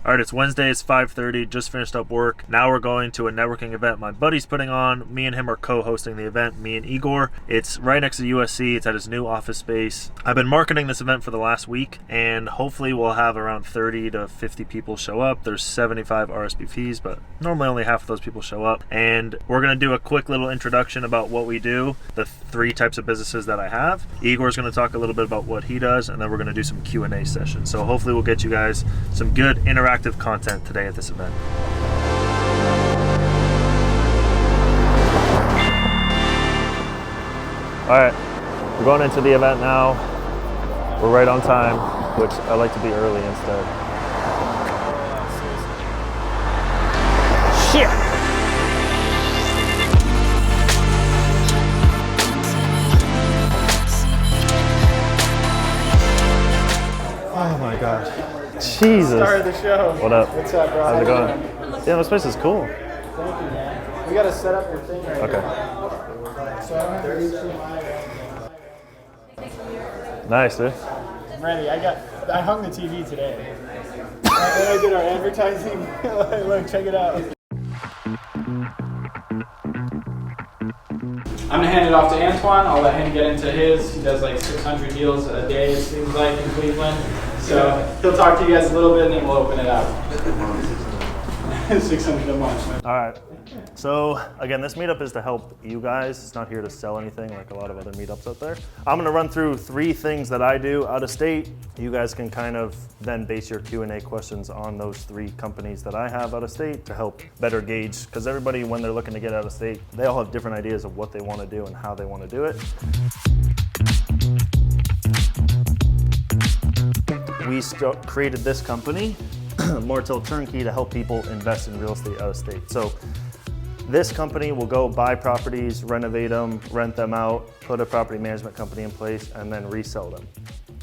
All right, it's Wednesday, it's 5:30, just finished up work. Now we're going to a networking event my buddy's putting on. Me and him are co-hosting the event, me and Igor. It's right next to USC, it's at his new office space. I've been marketing this event for the last week, and hopefully we'll have around 30 to 50 people show up. There's 75 RSVPs, but normally only half of those people show up. And we're gonna do a quick little introduction about what we do, the 3 types of businesses that I have. Igor's gonna talk a little bit about what he does, and then we're gonna do some Q&A sessions. So hopefully we'll get you guys some good interactive content today at this event. All right, we're going into the event now. We're right on time, which I like to be early instead. Shit! Oh my gosh. Jesus. Start of the show. What up? What's up, bro? How's it going? Yeah, this place is cool. Thank you, man. We gotta set up your thing right Okay. now. So I don't have to reach through my Nice, dude. I'm ready. I hung the TV today. And I did our advertising. Look, check it out. I'm gonna hand it off to Antoine. I'll let him get into his. He does like 600 deals a day, it seems like, in Cleveland. So he'll talk to you guys a little bit and then we'll open it up. 600 a month. All right. So again, this meetup is to help you guys. It's not here to sell anything like a lot of other meetups out there. I'm gonna run through 3 things that I do out of state. You guys can kind of then base your Q&A questions on those 3 companies that I have out of state to help better gauge, because everybody, when they're looking to get out of state, they all have different ideas of what they want to do and how they want to do it. We created this company, Martel Turnkey, to help people invest in real estate out of state. So this company will go buy properties, renovate them, rent them out, put a property management company in place, and then resell them.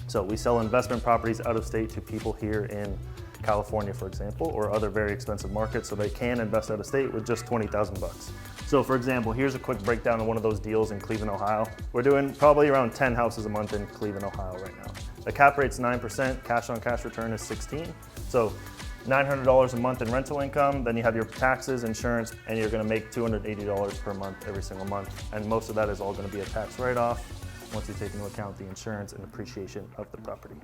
So we sell investment properties out of state to people here in California, for example, or other very expensive markets, so they can invest out of state with just 20,000 bucks. So for example, here's a quick breakdown of one of those deals in Cleveland, Ohio. We're doing probably around 10 houses a month in Cleveland, Ohio right now. The cap rate's 9%, cash on cash return is 16. So $900 a month in rental income, then you have your taxes, insurance, and you're gonna make $280 per month every single month. And most of that is all gonna be a tax write-off once you take into account the insurance and appreciation of the property.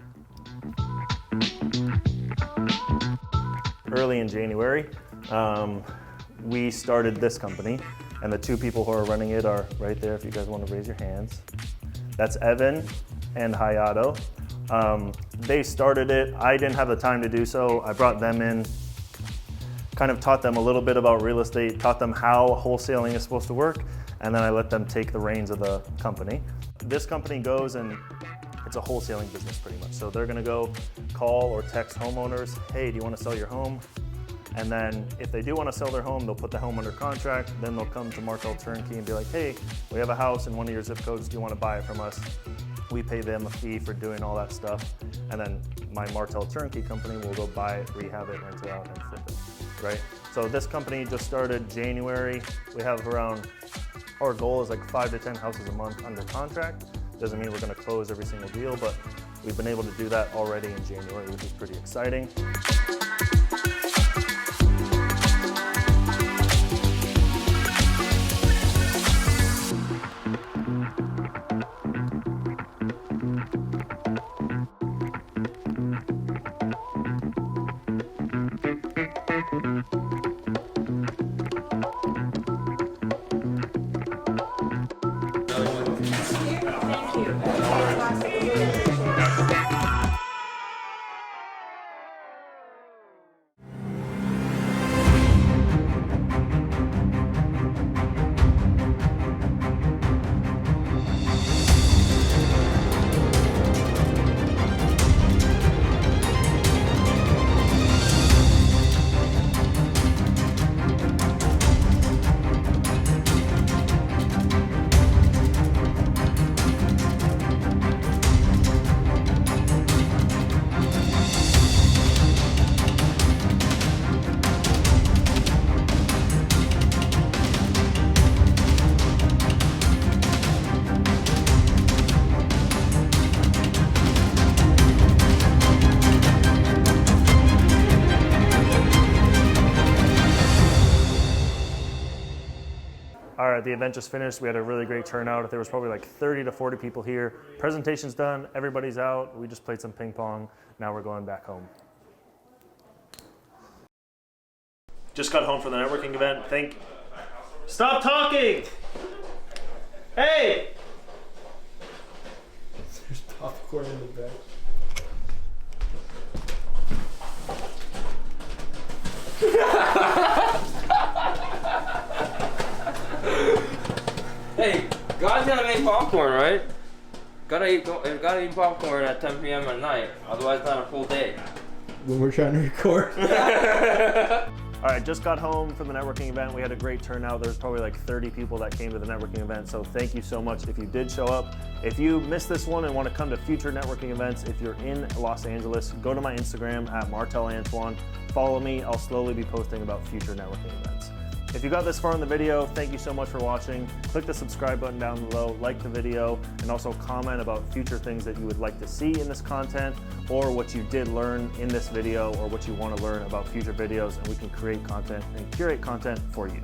Early in January, we started this company, and the 2 people who are running it are right there if you guys wanna raise your hands. That's Evan and Hayato. They started it. I didn't have the time to do so. I brought them in, kind of taught them a little bit about real estate, taught them how wholesaling is supposed to work, and then I let them take the reins of the company. This company goes and it's a wholesaling business pretty much. So they're gonna go call or text homeowners, hey, do you wanna sell your home? And then if they do wanna sell their home, they'll put the home under contract, then they'll come to Martel Turnkey and be like, hey, we have a house in one of your zip codes, do you wanna buy it from us? We pay them a fee for doing all that stuff, and then my Martel Turnkey company will go buy it, rehab it, rent it out, and flip it, right? So this company just started January. We have around, our goal is like 5 to 10 houses a month under contract. Doesn't mean we're gonna close every single deal, but we've been able to do that already in January, which is pretty exciting. All right, the event just finished. We had a really great turnout. There was probably like 30 to 40 people here. Presentation's done, everybody's out. We just played some ping pong. Now we're going back home. Just got home from the networking event. Stop talking! Hey! There's popcorn in the bag. Hey, God's gonna make popcorn, right? Gotta eat popcorn at 10 p.m. at night, otherwise not a full day. When we're trying to record. All right, just got home from the networking event. We had a great turnout. There's probably like 30 people that came to the networking event, so thank you so much if you did show up. If you missed this one and want to come to future networking events, if you're in Los Angeles, go to my Instagram at Martel Antoine. Follow me, I'll slowly be posting about future networking events. If you got this far in the video, thank you so much for watching. Click the subscribe button down below, like the video, and also comment about future things that you would like to see in this content, or what you did learn in this video, or what you want to learn about future videos, and we can create content and curate content for you.